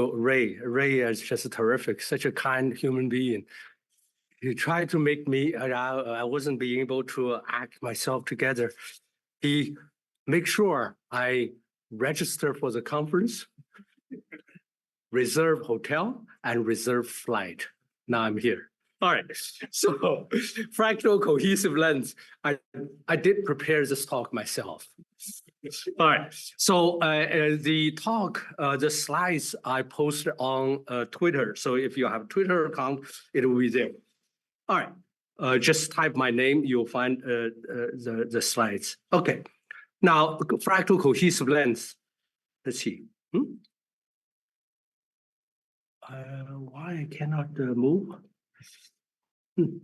Ray. Ray is just terrific, such a kind human being. He tried to make me, I wasn't being able to act myself together. He make sure I register for the conference, reserve hotel, and reserve flight. Now I'm here. All right, so fractal cohesive lens. I did prepare this talk myself. All right, so the talk, the slides I posted on Twitter. So if you have a Twitter account, it will be there. All right, just type my name, you'll find the slides. Okay, now fractal cohesive lens. Let's see. Why I cannot move? You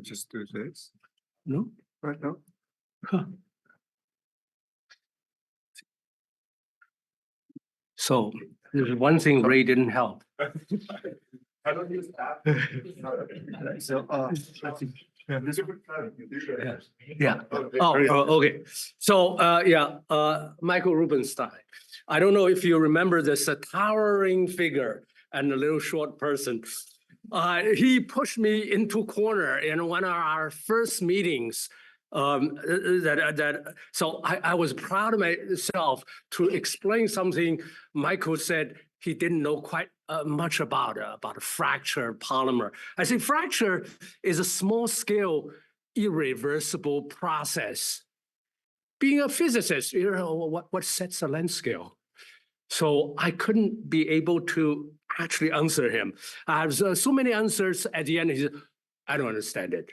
just do this? No? Right now? Huh. So there's one thing Ray didn't help. I don't use that. So, Yeah. Okay. So, Michael Rubenstein. I don't know if you remember this towering figure and a little short person. He pushed me into corner in one of our first meetings. So I was proud of myself to explain something. Michael said he didn't know quite much about fracture polymer. I say fracture is a small scale, irreversible process. Being a physicist, you know, what sets a length scale? So I couldn't be able to actually answer him. I have so many answers at the end. He said, I don't understand it.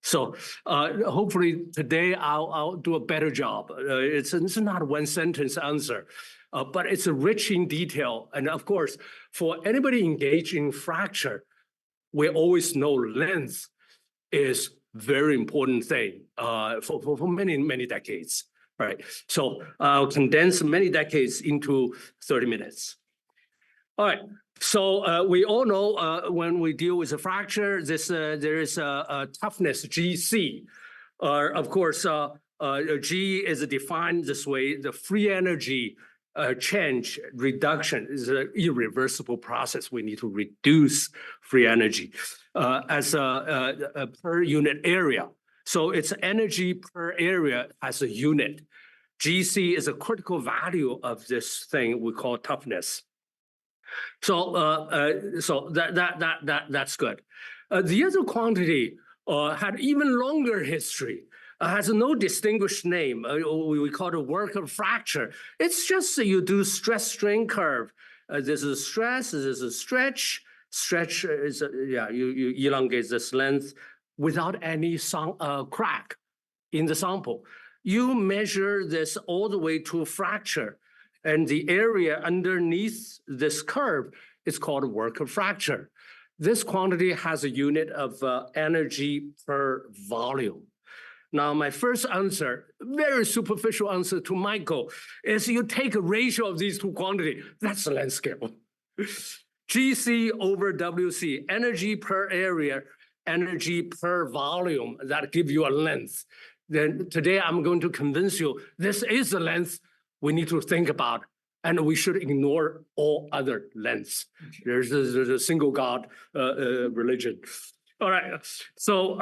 So hopefully today I'll do a better job. It's not a one sentence answer, but it's rich in detail. And of course, for anybody engaged in fracture, we always know length is very important thing for many, many decades, right? So I'll condense many decades into 30 minutes. All right, so we all know when we deal with a fracture, there is a toughness, GC. Of course, G is defined this way, the free energy change reduction is an irreversible process. We need to reduce free energy as a per unit area. So it's energy per area as a unit. GC is a critical value of this thing we call toughness. So that's good. The other quantity had even longer history. Has no distinguished name. We call it work of fracture. It's just you do stress strain curve. This is stress. This is stretch. Stretch is you elongate this length without any crack in the sample. You measure this all the way to fracture, and the area underneath this curve is called work of fracture. This quantity has a unit of energy per volume. Now, my first answer, very superficial answer to Michael, is you take a ratio of these two quantities. That's the length scale. GC over WC, energy per area, energy per volume, that gives you a length. Then today I'm going to convince you this is the length we need to think about, and we should ignore all other lengths. There's a single God religion. All right, so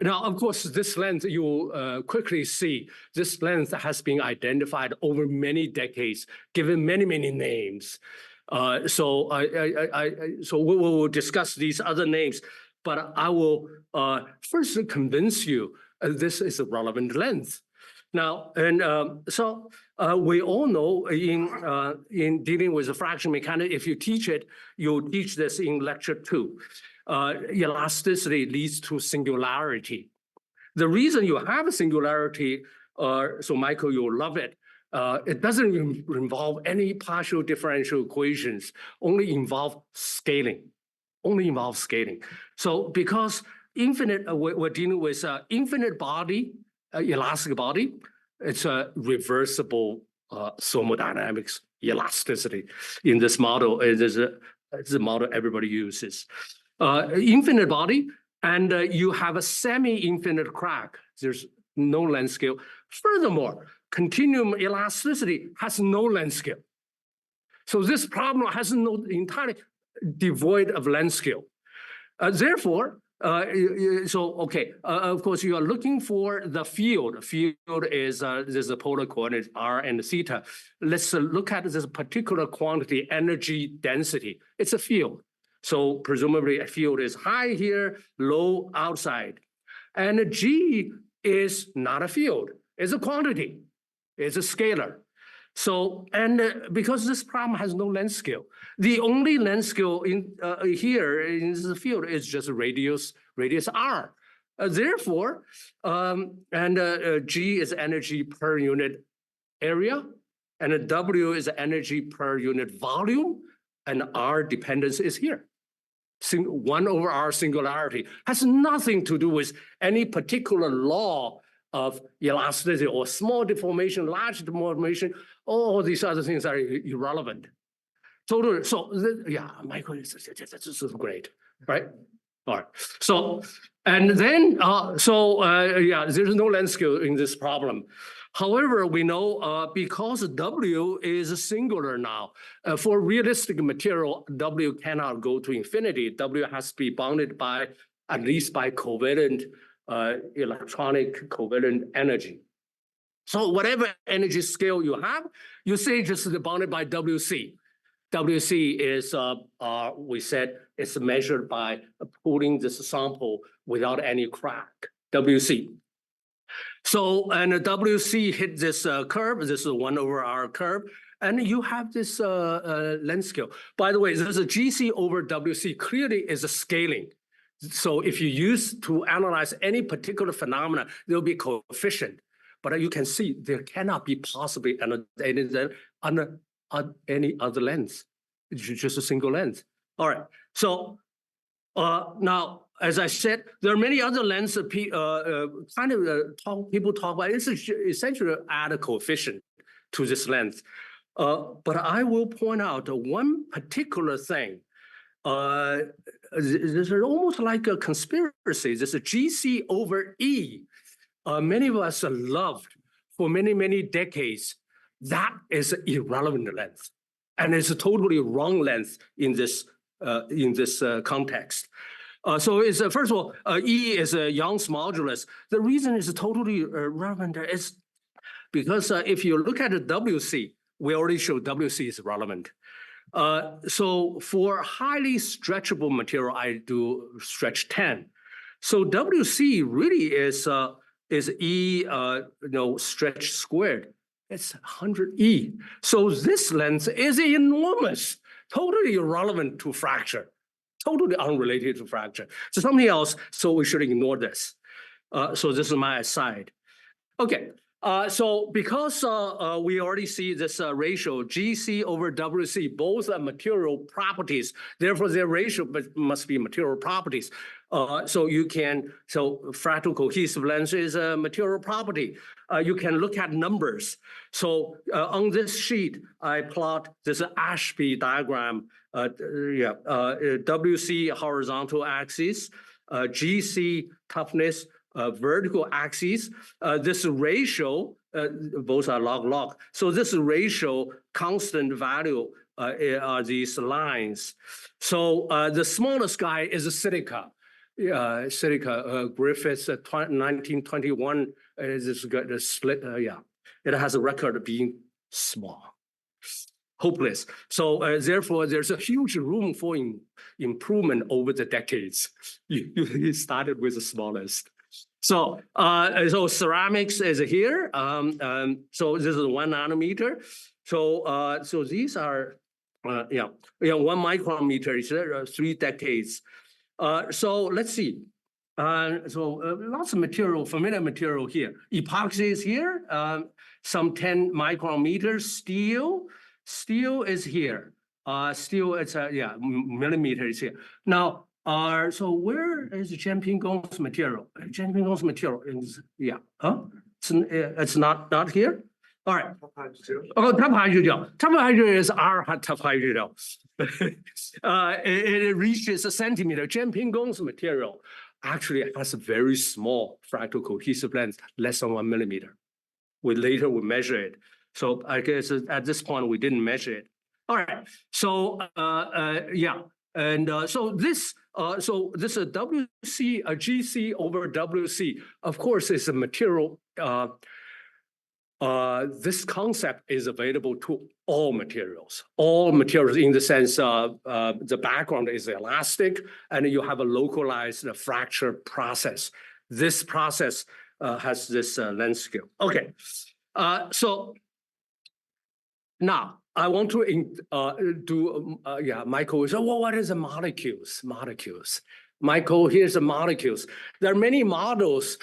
now, of course, this length, you quickly see, this length has been identified over many decades, given many, many names. So we will discuss these other names, but I will first convince you this is a relevant length. Now, and we all know in dealing with the fraction mechanics, if you teach it, you'll teach this in lecture 2. Elasticity leads to singularity. The reason you have a singularity, so Michael, you'll love it, it doesn't involve any partial differential equations, only involve scaling, So because infinite, we're dealing with infinite body, elastic body, it's a reversible thermodynamics elasticity in this model. It's a model everybody uses. Infinite body, and you have a semi-infinite crack. There's no length scale. Furthermore, continuum elasticity has no length scale. So this problem has no entirely devoid of length scale. Therefore, of course, you are looking for the field. Field is there's a polar coordinate r and theta. Let's look at this particular quantity, energy density. It's a field. So presumably a field is high here, low outside. And G is not a field. It's a quantity. It's a scalar. So, and because this problem has no length scale, the only length scale in here in this field is just radius r. Therefore, G is energy per unit area, and W is energy per unit volume, and R dependence is here. 1 over R singularity has nothing to do with any particular law of elasticity or small deformation, large deformation. All these other things are irrelevant. Totally. So Michael, this is great, right? All right. So and then there's no length scale in this problem. However, we know because W is singular now, for realistic material, W cannot go to infinity. W has to be bounded by at least by covalent electronic covalent energy. So whatever energy scale you have, you say just bounded by WC. WC is, we said, it's measured by pulling this sample without any crack, WC. So, and WC hit this curve, this is 1 over R curve, and you have this length scale. By the way, there's a GC over WC clearly is a scaling. So if you use to analyze any particular phenomena, there'll be coefficient. But you can see there cannot be possibly any other length. It's just a single length. All right. So now, as I said, there are many other lengths that people talk about. It's essentially add a coefficient to this length. But I will point out one particular thing. This is almost like a conspiracy. This is GC over E. Many of us loved for many, many decades. That is irrelevant length. And it's a totally wrong length in this context. So it's first of all, E is a Young's modulus. The reason it's totally relevant is because if you look at the WC, we already showed WC is relevant. So for highly stretchable material, I do stretch 10. So WC really is E, stretch squared. It's 100E. So this length is enormous, totally irrelevant to fracture, totally unrelated to fracture. So something else, so we should ignore this. So this is my aside. Okay, so because we already see this ratio, GC over WC, both are material properties, therefore their ratio must be material properties. So fractal-cohesive length is a material property. You can look at numbers. So on this sheet, I plot this Ashby diagram. WC horizontal axis, GC toughness, vertical axis. This ratio, both are log-log. So this ratio, constant value are these lines. So the smallest guy is a silica. Griffiths 1921 is a split. It has a record of being small, hopeless. So therefore, there's a huge room for improvement over the decades. You started with the smallest. So ceramics is here. So this is 1 nanometer. So these are 1 micrometer is 3 decades. So let's see. Lots of material, familiar material here. Epoxy is here, some 10 micrometers. Steel is here. Steel, it's millimeters here. Now, so where is Jianping-Gong's material? Jianping-Gong's material is, it's not here? All right. Oh, tough hydrogel. Tough hydrogel is our tough hydrogel. It reaches a centimeter. Jianping-Gong's material actually has a very small fractal cohesive length, less than 1 millimeter. We later will measure it. So I guess at this point we didn't measure it. All right. So yeah, and so this WC GC over WC, of course, is a material. This concept is available to all materials in the sense the background is elastic and you have a localized fracture process. This process has this length scale. Okay, so now I want to do, Michael said, well, what is the molecules? Michael, here's the molecules. There are many models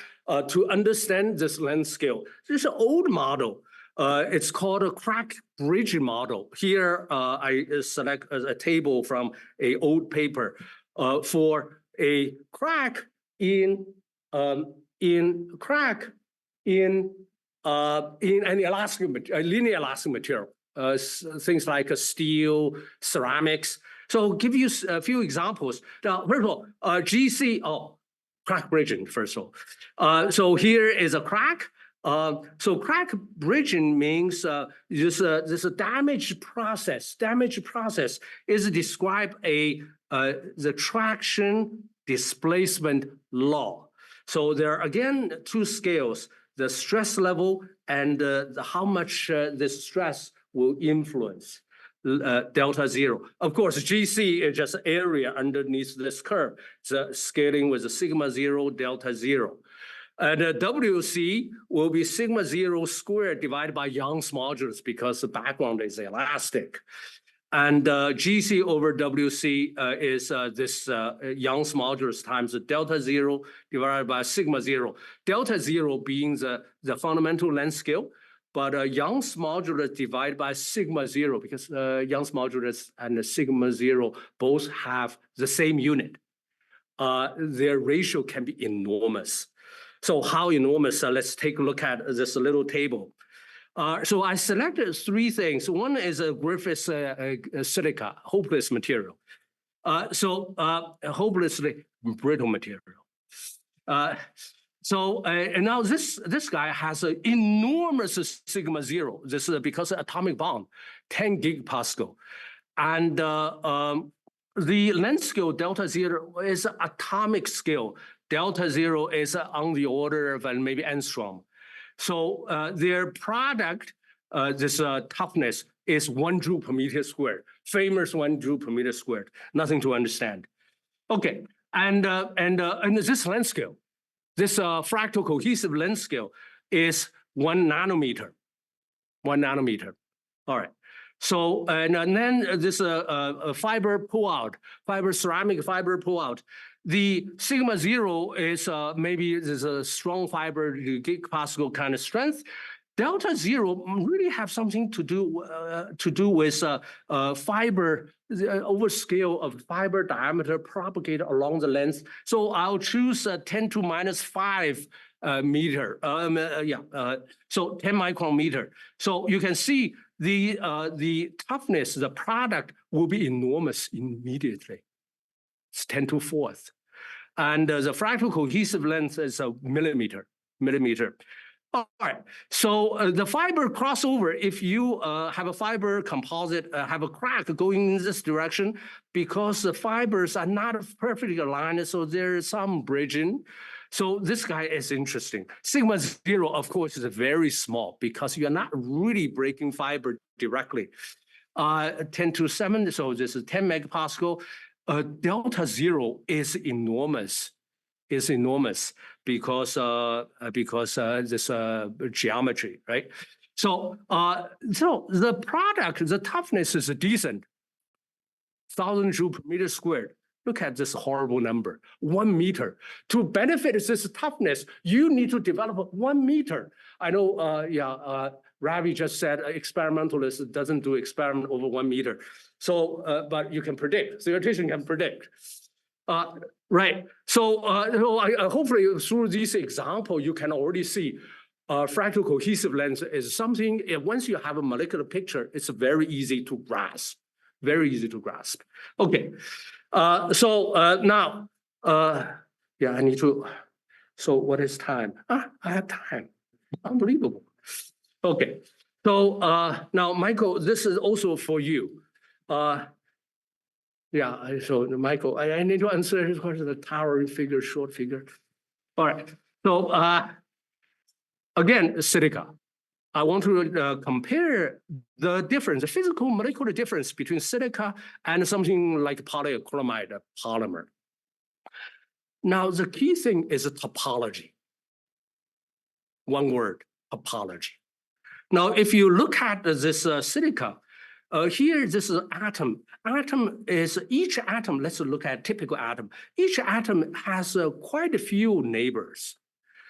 to understand this length scale. There's an old model. It's called a crack bridge model. Here, I select a table from an old paper for a crack in an elastic, linear elastic material. Things like steel, ceramics. So I'll give you a few examples. Now, first of all, GC, crack bridging, first of all. So here is a crack. So crack bridging means this damage process. Damage process is describe the traction displacement law. So there are again two scales: the stress level and how much this stress will influence delta zero. Of course, GC is just area underneath this curve. The scaling with the sigma zero, delta zero. And WC will be sigma zero squared divided by Young's modulus because the background is elastic. And GC over WC is this Young's modulus times the delta zero divided by sigma zero. Delta zero being the fundamental length scale, but Young's modulus divided by sigma zero because Young's modulus and the sigma zero both have the same unit. Their ratio can be enormous. So how enormous? Let's take a look at this little table. So I selected three things. One is a Griffiths silica, hopeless material. Hopelessly brittle material. And now this guy has an enormous sigma zero. This is because of atomic bomb, 10 gigapascal. And the length scale delta zero is atomic scale. Delta zero is on the order of maybe angstrom. So their product, this toughness is 1 joule per meter squared. Famous 1 joule per meter squared. Nothing to understand. Okay, and this length scale, this fractal-cohesive length scale is 1 nanometer. 1 nanometer. All right. So and then this fiber pull-out, ceramic fiber pull-out. The sigma zero is maybe there's a strong fiber gigapascal kind of strength. Delta zero really have something to do with fiber, the overscale of fiber diameter propagated along the length. So I'll choose 10 to minus 5 meter. So 10 micrometer. So you can see the toughness, the product will be enormous immediately. It's 10 to 4th. And the fractal cohesive length is a millimeter. All right, so the fiber crossover, if you have a fiber composite, have a crack going in this direction, because the fibers are not perfectly aligned, so there is some bridging. So this guy is interesting. Sigma zero, of course, is very small because you're not really breaking fiber directly. 10 to 7, so this is 10 megapascal. Delta zero is enormous. Because this geometry, right? So the product, the toughness is decent. 1,000 joule per meter squared. Look at this horrible number, 1 meter. To benefit this toughness, you need to develop 1 meter. I know, Ravi just said experimentalist doesn't do experiment over 1 meter. So, but you can predict, theoretician can predict. Right, so hopefully through this example, you can already see fractal cohesive length is something, once you have a molecular picture, it's very easy to grasp, Okay, now, I need to, so what is time? I have time, unbelievable. Okay. So now, Michael, this is also for you. So Michael, I need to answer his question, the towering figure, short figure. All right. So again, silica. I want to compare the difference, the physical molecular difference between silica and something like polyacrylamide polymer. Now, the key thing is topology. One word, topology. Now, if you look at this silica, here, this is atom. Each atom, let's look at typical atom. Each atom has quite a few neighbors.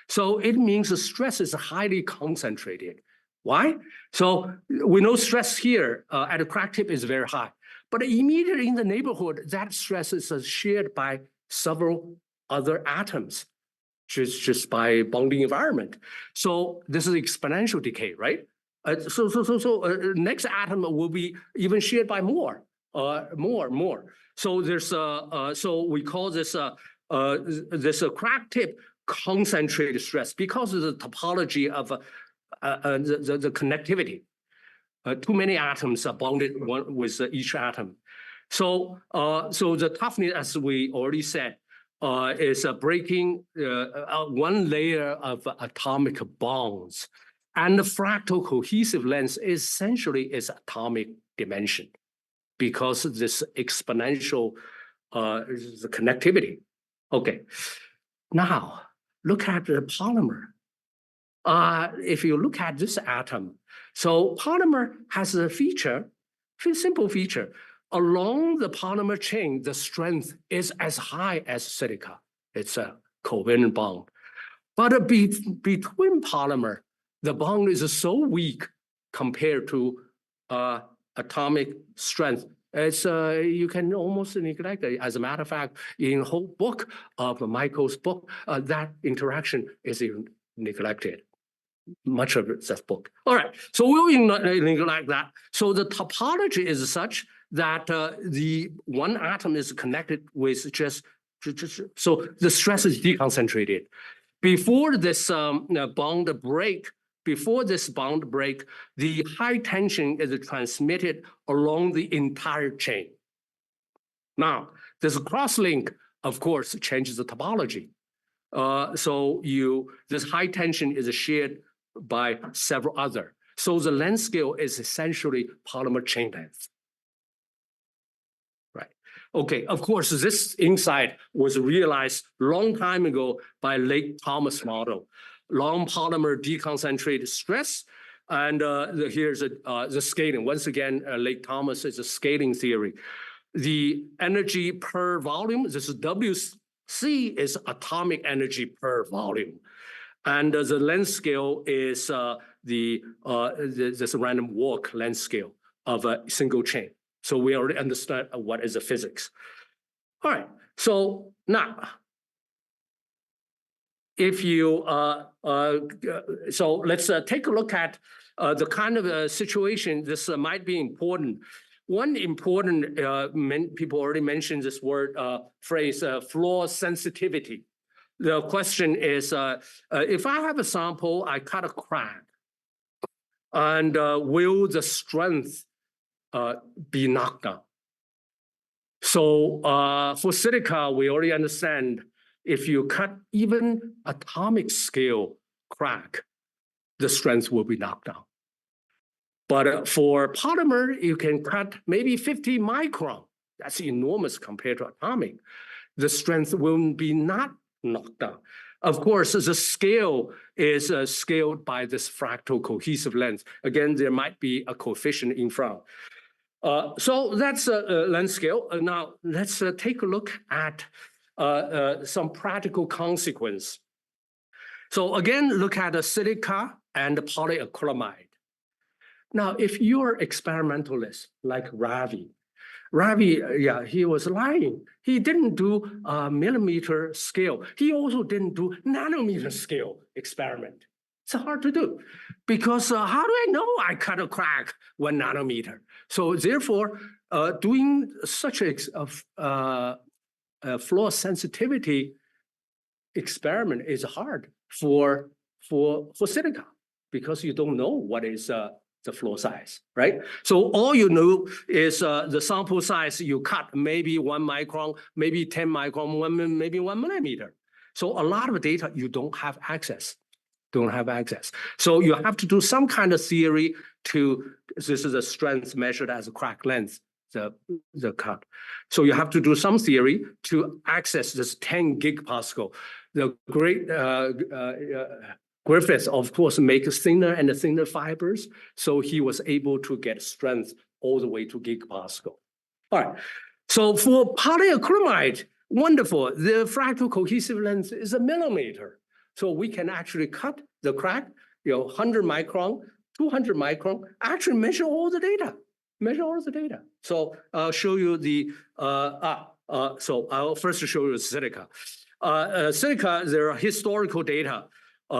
So it means the stress is highly concentrated. Why? So we know stress here at the crack tip is very high. But immediately in the neighborhood, that stress is shared by several other atoms, just by bonding environment. So this is exponential decay, right? Next atom will be even shared by more. So there's so we call this crack tip concentrated stress because of the topology of the connectivity. Too many atoms are bonded with each atom. So the toughness, as we already said, is breaking one layer of atomic bonds. And the fractal-cohesive length essentially is atomic dimension because of this exponential the connectivity. Okay, now look at the polymer. If you look at this atom, so polymer has a feature, simple feature. Along the polymer chain, the strength is as high as silica. It's a covalent bond. But between polymer, the bond is so weak compared to atomic strength. It's you can almost neglect it. As a matter of fact, in whole book of Michael's book, that interaction is neglected. Much of that book. All right, so we'll neglect that. So the topology is such that the one atom is connected with just so the stress is deconcentrated. Before this bond break, the high tension is transmitted along the entire chain. Now, this cross-link, of course, changes the topology. So this high tension is shared by several other. So the length scale is essentially polymer chain length. Right. Okay, of course, this insight was realized long time ago by Lake Thomas model. Long polymer deconcentrated stress, and here's the scaling. Once again, Lake Thomas is a scaling theory. The energy per volume, this is WC, is atomic energy per volume. And the length scale is this random walk length scale of a single chain. So we already understand what is the physics. All right, so now, if you, so let's take a look at the kind of situation this might be important. One important, people already mentioned this phrase, flaw sensitivity. The question is, if I have a sample, I cut a crack, and will the strength be knocked down? So for silica, we already understand if you cut even atomic scale crack, the strength will be knocked down. But for polymer, you can cut maybe 50 micron. That's enormous compared to atomic. The strength will be not knocked down. Of course, the scale is scaled by this fractal cohesive length. Again, there might be a coefficient in front. So that's a length scale. Now, let's take a look at some practical consequence. So again, look at the silica and the polyacrylamide. Now, if you're experimentalist like Ravi, yeah, he was lying. He didn't do millimeter scale. He also didn't do nanometer scale experiment. It's hard to do because how do I know I cut a crack 1 nanometer? So therefore, doing such a flaw sensitivity experiment is hard for silica. because you don't know what is the flow size, right? So all you know is the sample size you cut, maybe 1 micron, maybe 10 micron, maybe 1 millimeter. So a lot of data you don't have access. So you have to do some kind of theory to, this is a strength measured as a crack length, the cut. So you have to do some theory to access this 10 gigapascal. The great Griffith, of course, makes thinner and thinner fibers. So he was able to get strength all the way to gigapascal. All right. So for polyacrylamide, wonderful. The fractal-cohesive length is a millimeter. So we can actually cut the crack, 100 micron, 200 micron, actually measure all the data. So I'll show you the, so I'll first show you silica. Silica, there are historical data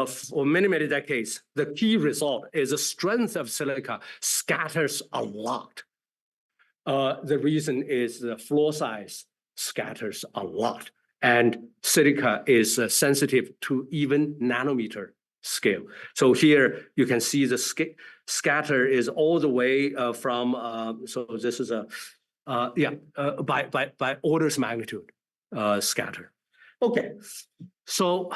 for many decades. The key result is the strength of silica scatters a lot. The reason is the floor size scatters a lot. And silica is sensitive to even nanometer scale. So here you can see the scatter is all the way from, so this is by orders magnitude scatter. Okay, so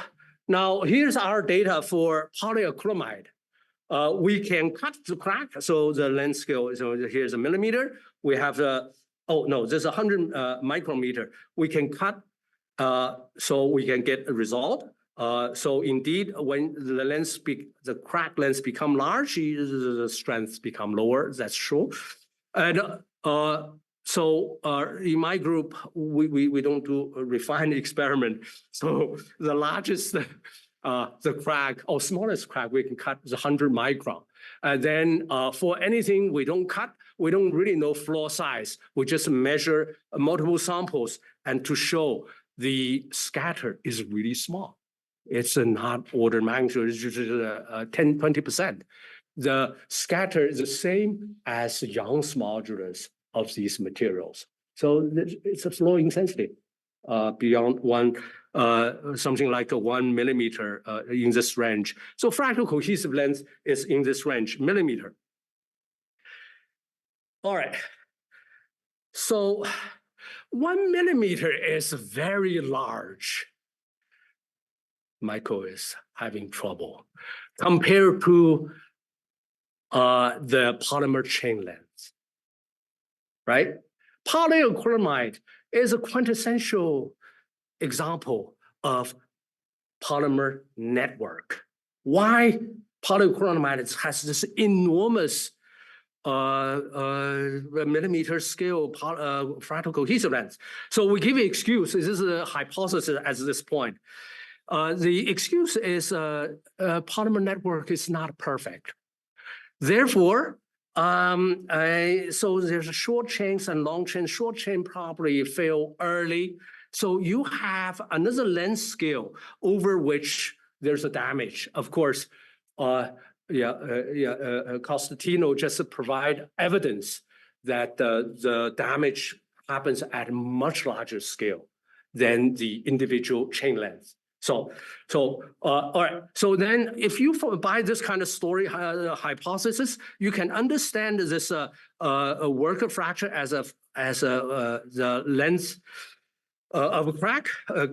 now here's our data for polyacrylamide. We can cut the crack, so the length scale, so here's a millimeter. We have the, oh no, there's 100 micrometer. We can cut, so we can get a result. So indeed, when the crack lengths become large, the strengths become lower, that's true. And so in my group, we don't do a refined experiment. So the largest, the crack, or smallest crack, we can cut is 100 micron. And then for anything we don't cut, we don't really know floor size. We just measure multiple samples and to show the scatter is really small. It's not order magnitude, it's usually 10, 20%. The scatter is the same as Young's modulus of these materials. So it's a flow intensity beyond one, something like a 1 millimeter in this range. So fractal cohesive length is in this range, millimeter. All right. So 1 millimeter is very large. Michael is having trouble compared to the polymer chain length, right? Polyacrylamide is a quintessential example of polymer network. Why polyacrylamide has this enormous millimeter scale fractal cohesive length? So we give an excuse. This is a hypothesis at this point. The excuse is polymer network is not perfect. Therefore, so there's a short chains and long chain. Short chain probably fail early. So you have another length scale over which there's a damage. Of course, Costantino just provide evidence that the damage happens at a much larger scale than the individual chain length. So all right. So then, if you buy this kind of story hypothesis, you can understand this worker fracture as the length of a crack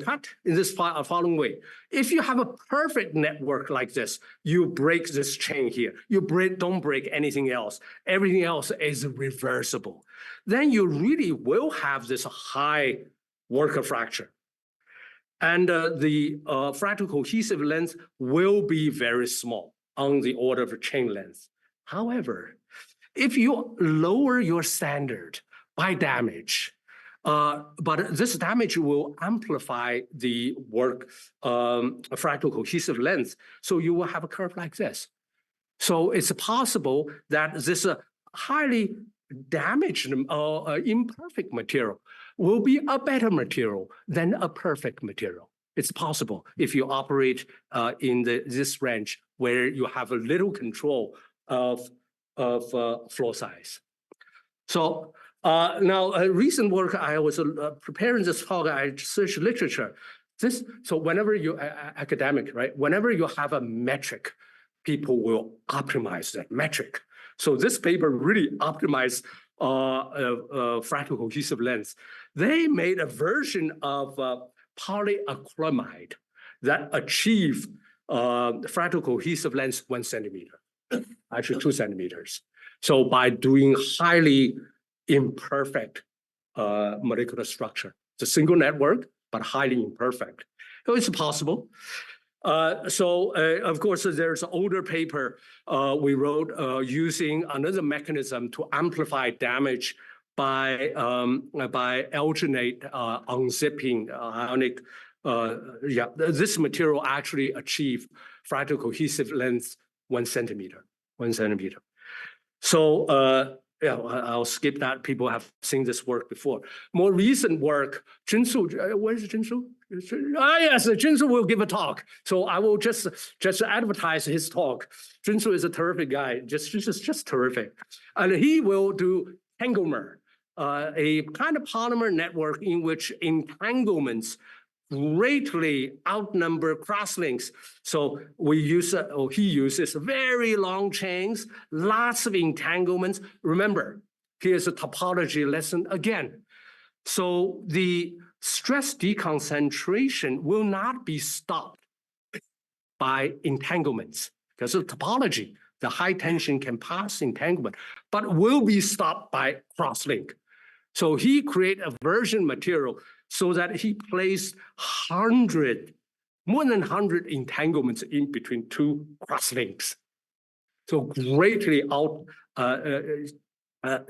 cut in this following way. If you have a perfect network like this, you break this chain here. You don't break anything else. Everything else is reversible. Then you really will have this high worker fracture. And the fractal cohesive length will be very small, on the order of chain length. However, if you lower your standard by damage, but this damage will amplify the fractal cohesive length, so you will have a curve like this. So it's possible that this highly damaged or imperfect material will be a better material than a perfect material. It's possible if you operate in this range where you have a little control of floor size. So now, recent work, I was preparing this talk, I searched literature. So whenever you academic, right? Whenever you have a metric, people will optimize that metric. So this paper really optimized fractal cohesive lens. They made a version of polyacrylamide that achieve fractal cohesive lens 1 centimeter, actually 2 centimeters. So by doing highly imperfect molecular structure, it's a single network, but highly imperfect. So it's possible. Of course, there's an older paper we wrote using another mechanism to amplify damage by alginate unzipping ionic. This material actually achieved fractal cohesive length 1 centimeter. 1 centimeter. So I'll skip that. People have seen this work before. More recent work, Zhigang Suo, where's Zhigang Suo? Yes, Zhigang Suo will give a talk. So I will just advertise his talk. Zhigang Suo is a terrific guy, just terrific. And he will do Polymer, a kind of polymer network in which entanglements greatly outnumber crosslinks. So he uses very long chains, lots of entanglements. Remember, here's a topology lesson again. So the stress deconcentration will not be stopped by entanglements because of topology. The high tension can pass entanglement, but will be stopped by crosslink. So he created a version material so that he placed more than 100 entanglements in between 2 crosslinks. So greatly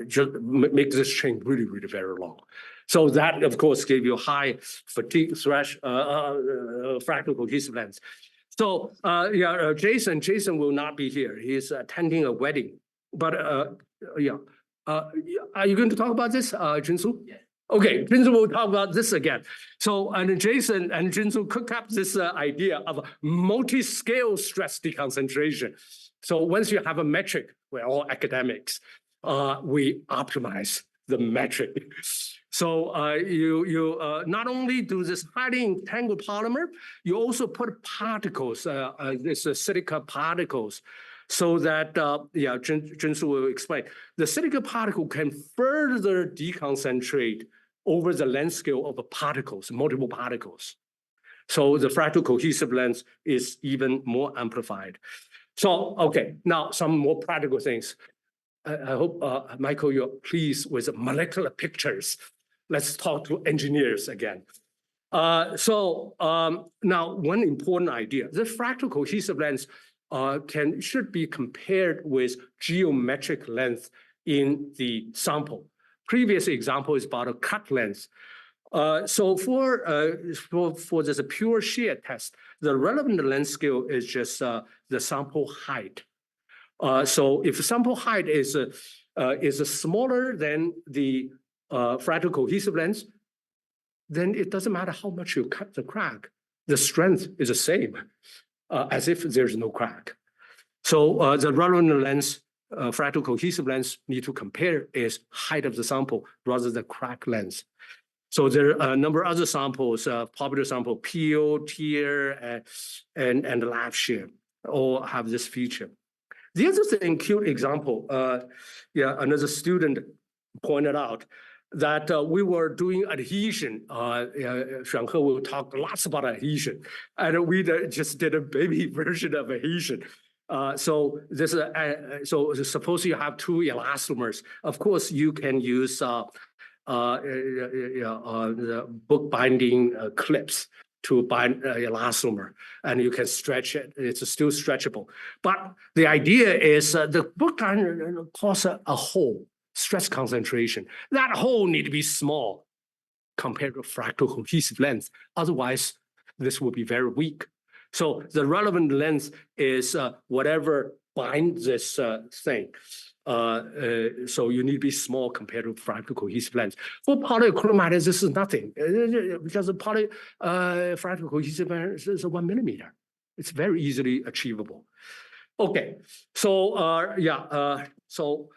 just make this chain really, really very long. So that, of course, gave you high fatigue fractal cohesive lens. So Jason will not be here. He's attending a wedding. But are you going to talk about this, Zhigang Suo? Yes. Okay, Zhigang Suo will talk about this again. So, and Jason and Zhigang Suo cook up this idea of multi-scale stress deconcentration. So once you have a metric, we're all academics, we optimize the metric. So you not only do this highly entangled polymer, you also put particles, this silica particles, so that, Zhigang Suo will explain. The silica particle can further deconcentrate over the length scale of the particles, multiple particles. So the fractal cohesive lens is even more amplified. So, okay, now some more practical things. I hope, Michael, you're pleased with molecular pictures. Let's talk to engineers again. Now one important idea, the fractal cohesive lens should be compared with geometric length in the sample. Previous example is about a cut length. So for this pure shear test, the relevant length scale is just the sample height. So if sample height is smaller than the fractal cohesive lens, then it doesn't matter how much you cut the crack. The strength is the same, as if there's no crack. So the relevant lens, fractal cohesive lens, need to compare is height of the sample rather than crack length. So there are a number of other samples, popular sample, peel, tear, and lab shear, all have this feature. The other thing, cute example, another student pointed out that we were doing adhesion. Zhigang He will talk lots about adhesion, and we just did a baby version of adhesion. So suppose you have 2 elastomers. Of course, you can use the book binding clips to bind elastomer, and you can stretch it. It's still stretchable. But the idea is the book binder causes a hole, stress concentration. That hole need to be small compared to fractal cohesive length. Otherwise, this will be very weak. So the relevant length is whatever binds this thing. So you need to be small compared to fractal cohesive lens. For polyacrylamide, this is nothing because the fractal cohesive lens is 1 millimeter. It's very easily achievable. Okay, so so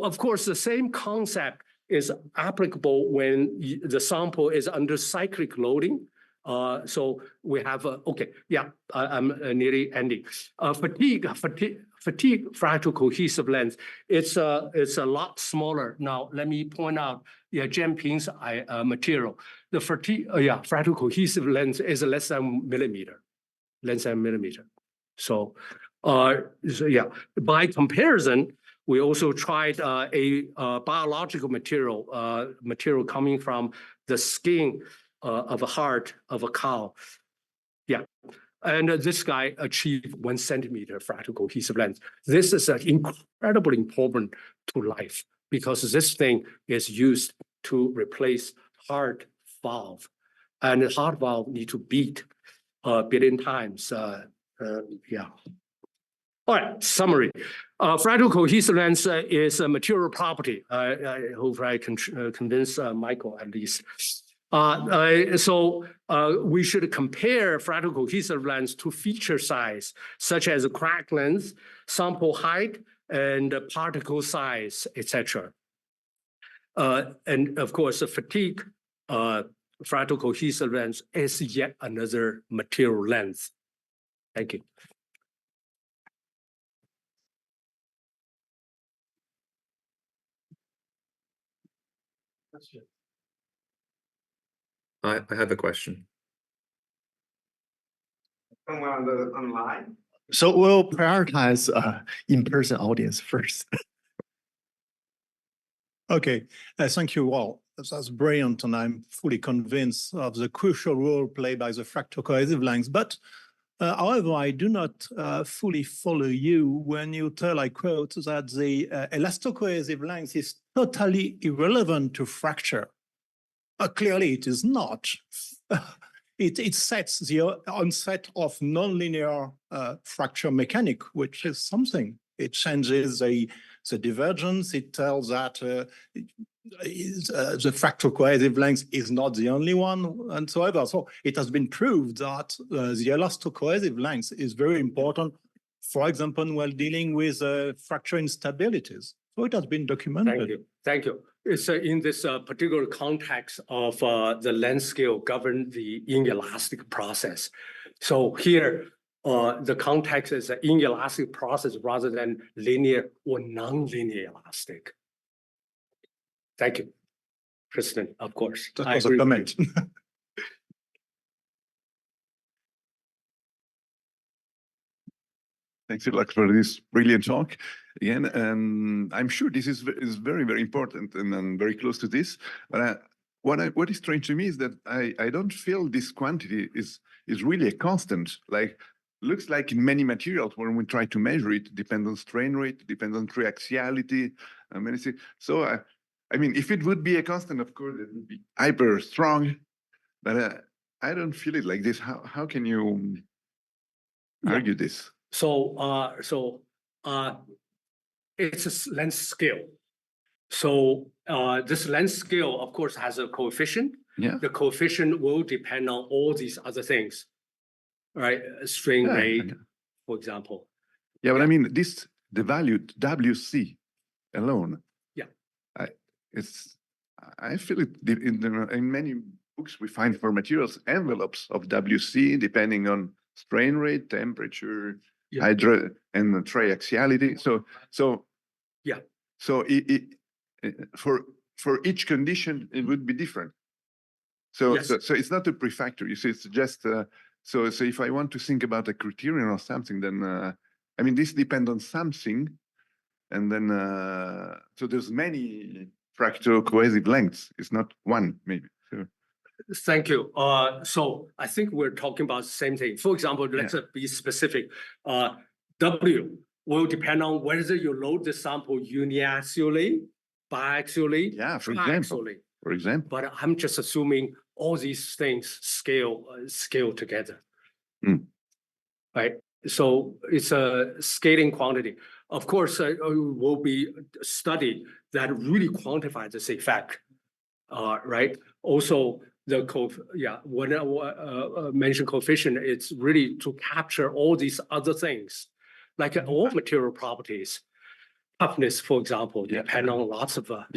of course the same concept is applicable when the sample is under cyclic loading So we have, okay, yeah, I'm nearly ending. Fatigue fractal-cohesive lens, it's a lot smaller. Now, let me point out, yeah, Jianping's material, the fractal-cohesive lens is less than millimeter. So, yeah, by comparison, we also tried a biological material coming from the skin of a heart of a cow. Yeah, and this guy achieved 1 centimeter fractal-cohesive lens. This is incredibly important to life because this thing is used to replace heart valve, and the heart valve need to beat 1 billion times. Yeah. All right, summary. Fractal-cohesive lens is a material property. I hope I can convince Michael at least. So we should compare fractal-cohesive lens to feature size, such as crack length, sample height, and particle size, etc. And of course, the fatigue fractal-cohesive lens is yet another material lens. Thank you. I have a question. Someone online? So we'll prioritize in-person audience first. Okay, thank you all. That's brilliant, and I'm fully convinced of the crucial role played by the fractal-cohesive lens. But however, I do not fully follow you when you tell, I quote, that the elastocohesive lens is totally irrelevant to fracture. Clearly, it is not. It sets the onset of nonlinear fracture mechanic, which is something. It changes the divergence. It tells that the fractal-cohesive length is not the only one, and so on. So it has been proved that the elastocohesive length is very important, for example, while dealing with fracture instabilities. So it has been documented. Thank you. Thank you. It's in this particular context of the lens scale govern the inelastic process. So here, the context is an inelastic process rather than linear or non-linear elastic. Thank you, Kristen, of course. That was a comment. Thanks a lot for this brilliant talk again. And I'm sure this is very, very important and I'm very close to this. But what is strange to me is that I don't feel this quantity is really a constant. Like, looks like in many materials when we try to measure it, depends on strain rate, depends on triaxiality, many things. So, I mean, if it would be a constant, of course, it would be hyper strong. But I don't feel it like this. How can you argue this? So, it's a lens scale. So this lens scale, of course, has a coefficient. Yeah. The coefficient will depend on all these other things, right? Strain rate, for example. Yeah, but I mean, the value WC alone. Yeah. I feel it in many books we find for materials envelopes of WC depending on strain rate, temperature, hydro and triaxiality. So yeah. So for each condition it would be different. So yes. so it's not a prefactor. You see, it's just so if I want to think about a criterion or something, then I mean this depends on something, and then so there's many fractal-cohesive lengths. It's not one maybe. So. Thank you. So I think we're talking about the same thing. For example, let's be specific. W will depend on whether you load the sample uniaxially, biaxially, for example. But I'm just assuming all these things scale together. Right? So it's a scaling quantity. Of course, will be study that really quantify this effect. Right? Also, when I mention coefficient, it's really to capture all these other things, like all material properties, toughness, for example, depend on lots of. But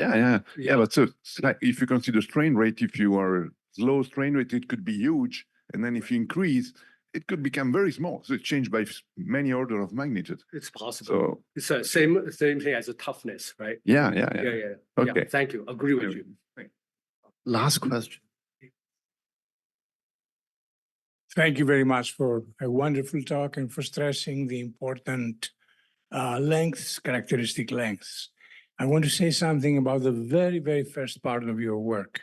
so like if you consider strain rate, if you are low strain rate, it could be huge, And then if you increase, it could become very small. So it changed by many order of magnitude. It's possible. So It's the same thing as a toughness, right? yeah. Yeah. Okay. Thank you. Agree with you. Last question. Thank you very much for a wonderful talk and for stressing the important lengths, characteristic lengths. I want to say something about the very, very first part of your work,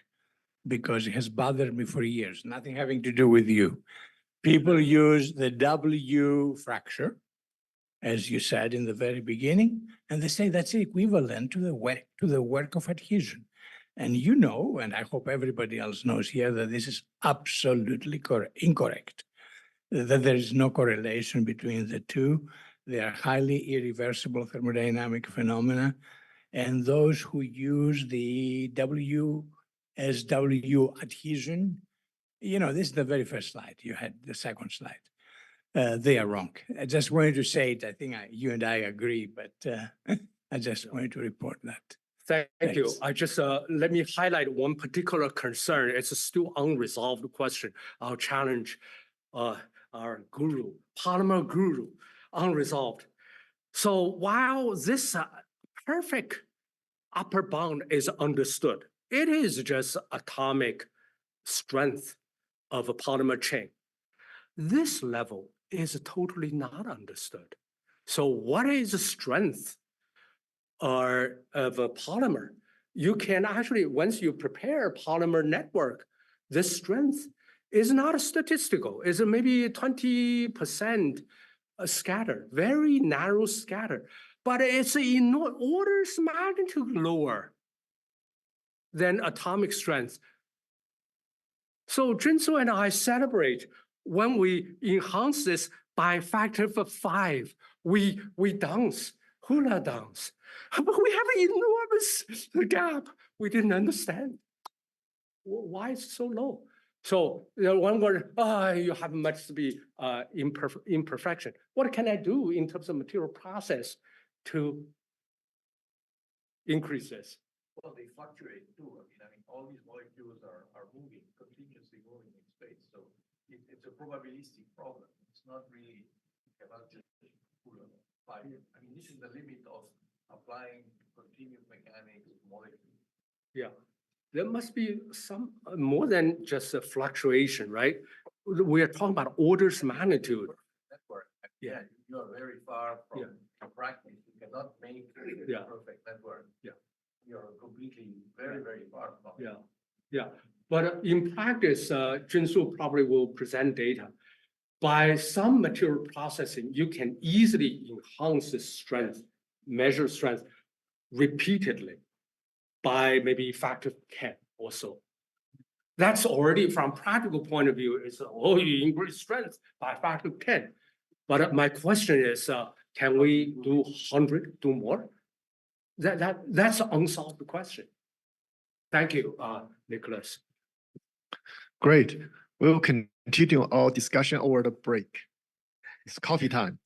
because it has bothered me for years, nothing having to do with you. People use the W fracture, as you said in the very beginning, and they say that's equivalent to the work of adhesion. And you know, and I hope everybody else knows here, that this is absolutely incorrect, that there is no correlation between the two. They are highly irreversible thermodynamic phenomena. And those who use the W as W adhesion, you know, this is the very first slide. You had the second slide. They are wrong. I just wanted to say it. I think you and I agree, but I just wanted to report that. Thank you. Thanks. I just let me highlight one particular concern. It's a still unresolved question. I'll challenge our guru, polymer guru, unresolved. So while this perfect upper bound is understood, it is just atomic strength of a polymer chain. This level is totally not understood. So what is the strength of a polymer? You can actually, once you prepare a polymer network, this strength is not statistical. It's maybe 20% scatter, very narrow scatter, but it's in orders of magnitude lower than atomic strength. So Zhigang Suo and I celebrate when we enhance this by a factor of 5. We dance, hula dance. But we have an enormous gap. We didn't understand. Why is it so low? So one word, you have much to be imperfection. What can I do in terms of material process to increase this? Well, they fluctuate too. I mean, all these molecules are moving, continuously moving in space. So it's a probabilistic problem. It's not really, you cannot just pull on it. I mean, this is the limit of applying continuous mechanics to molecules. Yeah, there must be some more than just a fluctuation, right? We are talking about orders of magnitude. Network. Yeah. You are very far from practice. You cannot make a perfect network. Yeah. You're completely very, very far from it. Yeah. But in practice, Zhigang Suo probably will present data. By some material processing, you can easily enhance the strength, measure strength repeatedly by maybe factor 10 or so. That's already from practical point of view, it's you increase strength by factor 10. But my question is, can we do 100, do more? That's an unsolved question. Thank you, Nicholas. Great. We'll continue our discussion over the break. It's coffee time.